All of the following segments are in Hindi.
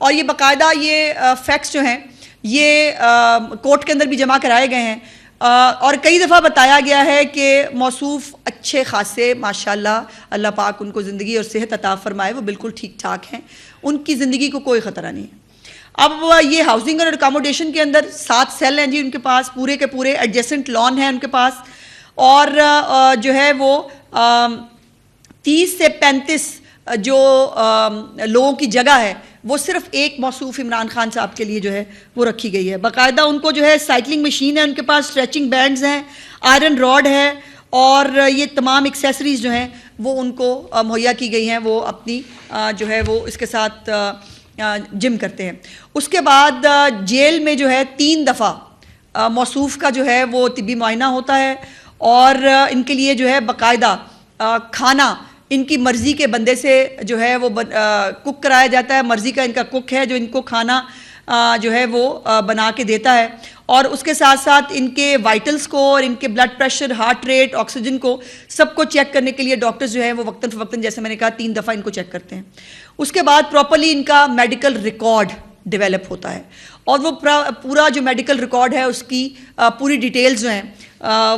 और ये बाकायदा ये फैक्ट्स जो हैं ये कोर्ट के अंदर भी जमा कराए गए हैं और कई दफ़ा बताया गया है कि मौसूफ अच्छे खासे माशाल्लाह अल्लाह पाक उनको ज़िंदगी और सेहत अता फरमाए, वो बिल्कुल ठीक ठाक हैं, उनकी ज़िंदगी को कोई ख़तरा नहीं है। अब ये हाउसिंग और अकोमोडेशन के अंदर 7 सेल हैं जी उनके पास, पूरे के पूरे एडजेसेंट लॉन है उनके पास, और जो है वो 30 से 35 जो लोगों की जगह है वो सिर्फ एक मौसूफ इमरान खान साहब के लिए जो है वो रखी गई है। बाकायदा उनको जो है साइकिलिंग मशीन है उनके पास, स्ट्रेचिंग बैंड्स हैं, आयरन रॉड है, और ये तमाम एक्सेसरीज जो हैं वो उनको मुहैया की गई हैं। वो अपनी जो है वो इसके साथ जिम करते हैं। उसके बाद जेल में जो है 3 दफ़ा मौसूफ का जो है वो तिब्बी मुआयना होता है और इनके लिए जो है बाकायदा खाना इनकी मर्ज़ी के बंदे से जो है वो कुक कराया जाता है। मर्ज़ी का इनका कुक है जो इनको खाना जो है वो बना के देता है, और उसके साथ साथ इनके वाइटल्स को और इनके blood pressure, heart rate, oxygen को सबको चेक करने के लिए डॉक्टर्स जो है वो वक्तन फ़वक्तन, जैसे मैंने कहा, 3 दफ़ा इनको चेक करते हैं। उसके बाद प्रॉपरली इनका मेडिकल रिकॉर्ड डेवलप होता है और वो पूरा जो मेडिकल रिकॉर्ड है उसकी पूरी डिटेल्स जो हैं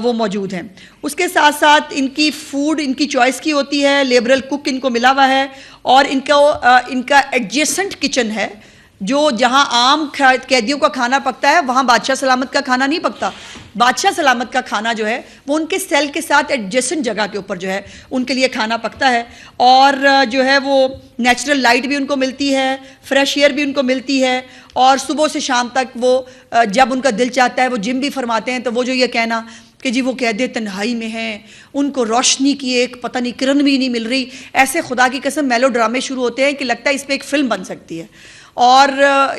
वो मौजूद हैं। उसके साथ साथ इनकी फूड इनकी चॉइस की होती है, लिबरल कुक इनको मिला हुआ है, और इनका एडजेसेंट किचन है जो जहां आम कैदियों का खाना पकता है वहां बादशाह सलामत का खाना नहीं पकता। बादशाह सलामत का खाना जो है वो उनके सेल के साथ एडजेसेंट जगह के ऊपर जो है उनके लिए खाना पकता है, और जो है वो नेचुरल लाइट भी उनको मिलती है, फ्रेश एयर भी उनको मिलती है, और सुबह से शाम तक वो जब उनका दिल चाहता है वो जिम भी फरमाते हैं। तो वो जो ये कहना कि जी वो कैदे तन्हाई में हैं, उनको रोशनी की एक पता नहीं किरण भी नहीं मिल रही, ऐसे खुदा की कसम मेलो ड्रामे शुरू होते हैं कि लगता है इस पर एक फ़िल्म बन सकती है। और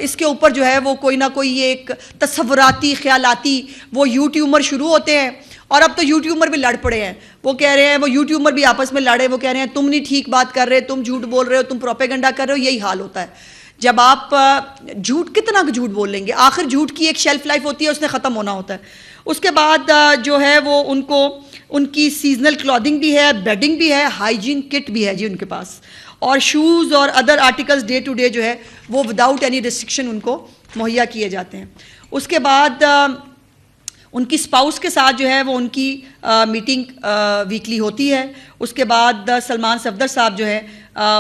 इसके ऊपर जो है वो कोई ना कोई एक तसव्वुराती ख्यालाती वो यूट्यूबर शुरू होते हैं, और अब तो यूट्यूबर भी लड़ पड़े हैं। वो कह रहे हैं, वो यूट्यूबर भी आपस में लड़े, वो कह रहे हैं तुम नहीं ठीक बात कर रहे, तुम झूठ बोल रहे हो, तुम प्रोपेगेंडा कर रहे हो। यही हाल होता है जब आप झूठ, कितना झूठ बोल लेंगे, आखिर झूठ की एक शेल्फ लाइफ होती है, उसने ख़त्म होना होता है। उसके बाद जो है वो उनको उनकी सीजनल क्लॉथिंग भी है, बेडिंग भी है, हाइजीन किट भी है जी उनके पास, और शूज़ और other articles day to day जो है वो विदाउट एनी रिस्ट्रिक्शन उनको मुहैया किए जाते हैं। उसके बाद उनकी स्पाउस के साथ जो है वो उनकी मीटिंग वीकली होती है। उसके बाद सलमान सफदर साहब जो है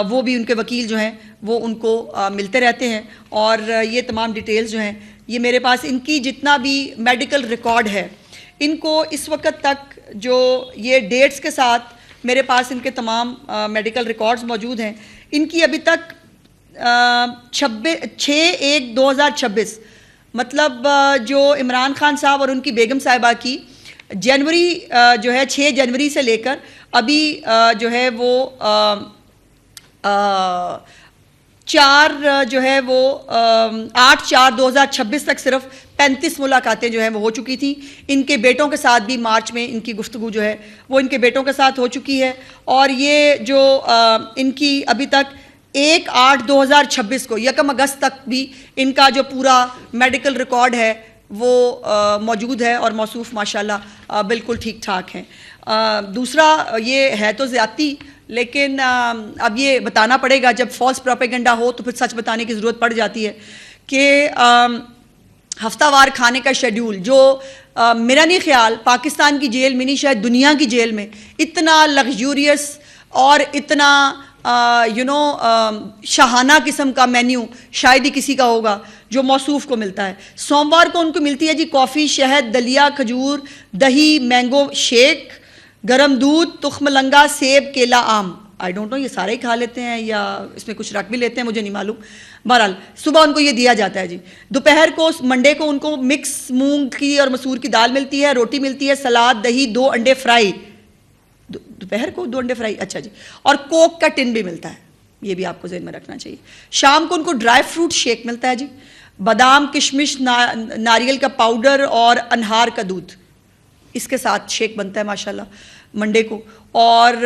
वो भी, उनके वकील जो हैं वो उनको मिलते रहते हैं, और ये तमाम डिटेल्स जो हैं ये मेरे पास, इनकी जितना भी मेडिकल रिकॉर्ड है इनको इस वक्त तक जो ये डेट्स के साथ मेरे पास इनके तमाम मेडिकल रिकॉर्ड्स मौजूद हैं। इनकी अभी तक 6/1/2026 मतलब जो इमरान खान साहब और उनकी बेगम साहिबा की जनवरी जो है 6 जनवरी से लेकर अभी जो है वो 4 जो है वो 8/4/2026 तक सिर्फ 35 मुलाकातें जो हैं वो हो चुकी थी। इनके बेटों के साथ भी मार्च में इनकी गुफ्तगू जो है वो इनके बेटों के साथ हो चुकी है, और ये जो इनकी अभी तक 1/8/2026 को 1 अगस्त तक भी इनका जो पूरा मेडिकल रिकॉर्ड है वो मौजूद है, और मौसूफ माशाल्लाह बिल्कुल ठीक ठाक हैं। दूसरा ये है तो ज़्यादती, लेकिन अब ये बताना पड़ेगा, जब फॉल्स प्रोपेगेंडा हो तो फिर सच बताने की ज़रूरत पड़ जाती है कि हफ्तावार खाने का शेड्यूल जो मेरा नहीं ख्याल पाकिस्तान की जेल में नहीं, शायद दुनिया की जेल में इतना लग्जूरियस और इतना शाहाना किस्म का मेन्यू शायद ही किसी का होगा जो मौसूफ को मिलता है। सोमवार को उनको मिलती है जी कॉफ़ी, शहद, दलिया, खजूर, दही, मैंगो शेक, गरम दूध, तुख्मलंगा, सेब, केला, आम। आई डोंट नो ये सारे ही खा लेते हैं या इसमें कुछ रख भी लेते हैं, मुझे नहीं मालूम। बहरहाल सुबह उनको ये दिया जाता है जी। दोपहर को मंडे को उनको मिक्स मूंग की और मसूर की दाल मिलती है, रोटी मिलती है, सलाद, दही, 2 अंडे फ्राई। दोपहर को 2 अंडे फ्राई, अच्छा जी, और कोक का टिन भी मिलता है, ये भी आपको ज़हन में रखना चाहिए। शाम को उनको ड्राई फ्रूट शेक मिलता है जी, बादाम, किशमिश, नारियल का पाउडर और अनहार का दूध, इसके साथ शेक बनता है माशाल्लाह मंडे को। और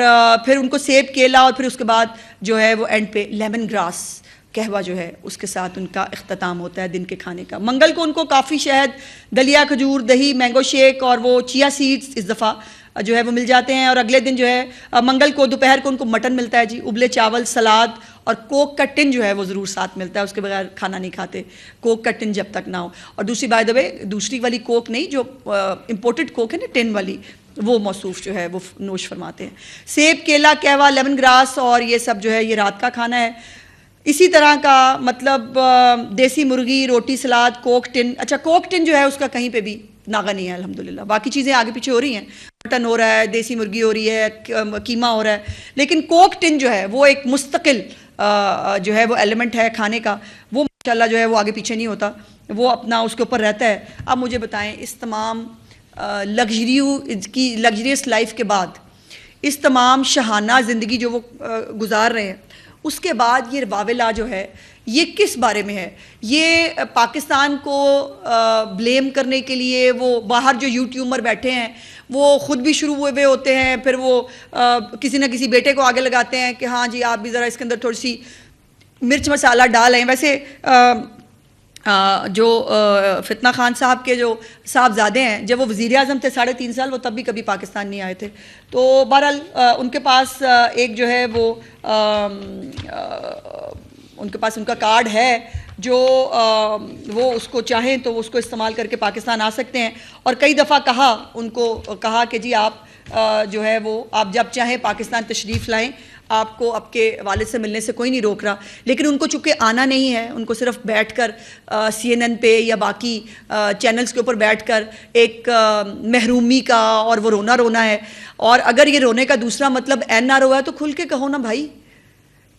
फिर उनको सेब, केला, और फिर उसके बाद जो है वो एंड पे लेमन ग्रास कहवा जो है उसके साथ उनका इख्तिताम होता है दिन के खाने का। मंगल को उनको काफ़ी, शहद, दलिया, खजूर, दही, मैंगो शेक और वो चिया सीड्स इस दफ़ा जो है वो मिल जाते हैं। और अगले दिन जो है मंगल को दोपहर को उनको मटन मिलता है जी, उबले चावल, सलाद और कोक का टिन जो है वो ज़रूर साथ मिलता है, उसके बगैर खाना नहीं खाते, कोक का टिन जब तक ना हो। और दूसरी बाय द वे, दूसरी वाली कोक नहीं, जो इम्पोर्टेड कोक है ना टिन वाली, वो मौसूफ़ जो है वो नोश फरमाते हैं। सेब, केला, कहवा, लेमन ग्रास और ये सब जो है ये रात का खाना है। इसी तरह का मतलब देसी मुर्गी, रोटी, सलाद, कोक टिन। अच्छा, कोक टिन जो है उसका कहीं पे भी नागा नहीं है अल्हम्दुलिल्लाह, बाकी चीज़ें आगे पीछे हो रही हैं, मटन हो रहा है, देसी मुर्गी हो रही है, कीमा हो रहा है, लेकिन कोक टिन जो है वो एक मुस्तकिल जो है वो एलिमेंट है खाने का, वो माशाल्लाह जो है वो आगे पीछे नहीं होता, वो अपना उसके ऊपर रहता है। अब मुझे बताएं, इस तमाम लग्जरियस लाइफ के बाद, इस तमाम शहाना ज़िंदगी जो वो गुजार रहे हैं, उसके बाद ये वावेला जो है ये किस बारे में है? ये पाकिस्तान को ब्लेम करने के लिए वो बाहर जो यूट्यूबर बैठे हैं वो ख़ुद भी शुरू हुए होते हैं, फिर वो किसी न किसी बेटे को आगे लगाते हैं कि हाँ जी आप भी ज़रा इसके अंदर थोड़ी सी मिर्च मसाला डालें। वैसे जो फितना खान साहब के जो साहबजादे हैं, जब वो वज़ीर आज़म थे 3.5 साल, वो तब भी कभी पाकिस्तान नहीं आए थे। तो बहरहाल उनके पास एक जो है वो उनके पास उनका कार्ड है जो वो उसको चाहें तो उसको इस्तेमाल करके पाकिस्तान आ सकते हैं। और कई दफ़ा उनको कहा कि जी आप जो है वो आप जब चाहें पाकिस्तान तशरीफ़ लाएं, आपको आपके वालिद से मिलने से कोई नहीं रोक रहा। लेकिन उनको चूँकि आना नहीं है, उनको सिर्फ बैठकर CNN पे या बाकी चैनल्स के ऊपर बैठकर एक महरूमी का और वो रोना रोना है। और अगर ये रोने का दूसरा मतलब NRO है तो खुल के कहो ना भाई।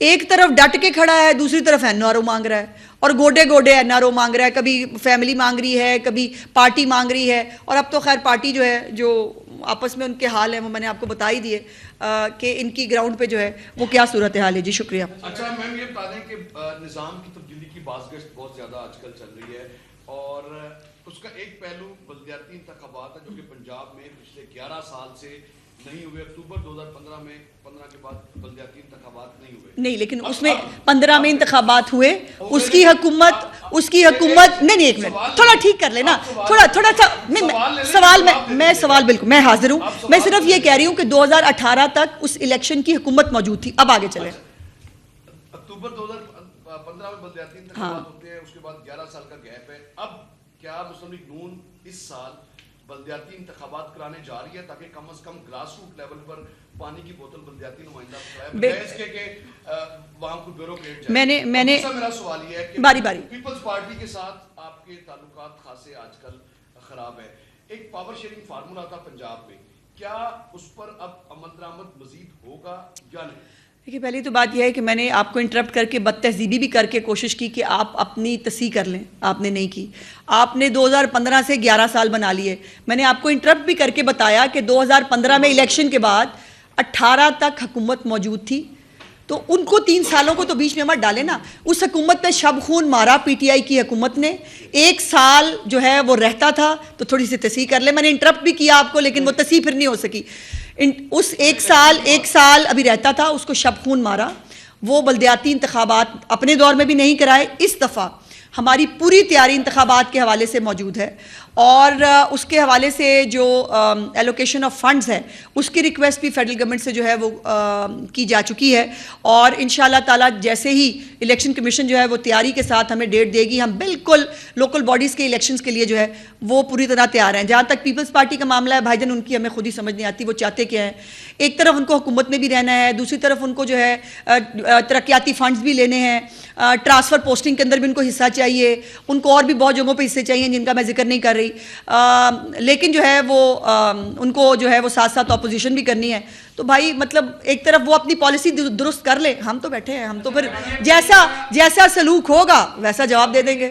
एक तरफ डट के खड़ा है, दूसरी तरफ NRO मांग रहा है, और गोडे गोडे NRO मांग रहा है, कभी फैमिली मांग रही है, कभी पार्टी मांग रही है। और अब तो खैर पार्टी जो है, जो आपस में उनके हाल है वो मैंने आपको बता ही दिए कि इनकी ग्राउंड पे जो है वो क्या सूरत हाल है। जी शुक्रिया। अच्छा मैम, ये बता दें कि निज़ाम की तब्दीली की बाज़गश्त बहुत ज़्यादा आजकल चल रही है, और उसका एक पहलू बल्दियाती इंतखाबात है जो कि पंजाब में पिछले 11 साल से नहीं हुए। अक्टूबर 2015 में 15 के बाद बल्दियाती इंतखाबात नहीं हुए। नहीं, लेकिन उसमें 15 में इंतखाबात हुए, उसकी हुकूमत नहीं, एक मिनट थोड़ा ठीक कर लेना, थोड़ा सा मैं सवाल बिल्कुल मैं हाजिर हूँ। मैं सिर्फ ये कह रही हूँ कि 2018 तक उस इलेक्शन की हुकूमत मौजूद थी। अब आगे चले। अक्टूबर 2015 में बल्दियाती इंतखाबात होते हैं, उसके बाद 11 साल का गैप है। अब क्या मुस्लिम लीग नून इस साल बल्दियाती इंतखाबात कराने जा रही है ताकि कम से कम ग्रास रूट लेवल पर पानी की बोतल बल्दियाती नुमाइंदा वहां को ब्यूरोक्रेट जाए? मैंने मेरा सवाल ये है कि बारी पीपल्स पार्टी के साथ आपके ताल्लुकात खासे आजकल खराब है। एक पावर शेयरिंग फार्मूला था पंजाब में, क्या उस पर अब अमल दरामद मजीद होगा या नहीं? देखिए, पहली तो बात यह है कि मैंने आपको इंटरप्ट करके बदतहजीबी भी करके कोशिश की कि आप अपनी तस्हीह कर लें, आपने नहीं की। आपने 2015 से 11 साल बना लिए। मैंने आपको इंटरप्ट भी करके बताया कि 2015 में इलेक्शन के बाद 18 तक हुकूमत मौजूद थी, तो उनको 3 सालों को तो बीच में मत डाले ना। उस हुकूमत पे शब खून मारा PTI की हुकूमत ने। 1 साल जो है वो रहता था, तो थोड़ी सी तस्हीह कर ले। मैंने इंटरप्ट भी किया आपको, लेकिन वो तस्हीह फिर नहीं हो सकी। उस एक साल अभी रहता था, उसको शब खून मारा। वो बल्दियाती इंतखाबात अपने दौर में भी नहीं कराए। इस दफ़ा हमारी पूरी तैयारी इंतखाबात के हवाले से मौजूद है, और उसके हवाले से जो एलोकेशन ऑफ फंड्स है उसकी रिक्वेस्ट भी फेडरल गवर्नमेंट से जो है वो की जा चुकी है। और इंशाल्लाह ताला जैसे ही इलेक्शन कमीशन जो है वो तैयारी के साथ हमें डेट देगी, हम बिल्कुल लोकल बॉडीज़ के इलेक्शंस के लिए जो है वो पूरी तरह तैयार हैं। जहाँ तक पीपल्स पार्टी का मामला है भाईजान, उनकी हमें खुद ही समझ नहीं आती वो चाहते क्या हैं। एक तरफ उनको हुकूमत में भी रहना है, दूसरी तरफ उनको जो है तरक्याती फंड्स भी लेने हैं, ट्रांसफ़र पोस्टिंग के अंदर भी उनको हिस्सा चाहिए, उनको और भी बहुत जगहों पे हिस्से चाहिए जिनका मैं जिक्र नहीं कर रही। लेकिन जो है वो उनको जो है वो साथ साथ ऑपोजिशन भी करनी है। तो भाई मतलब एक तरफ वो अपनी पॉलिसी दुरुस्त कर ले, हम तो बैठे हैं, हम तो फिर जैसा सलूक होगा वैसा जवाब दे देंगे।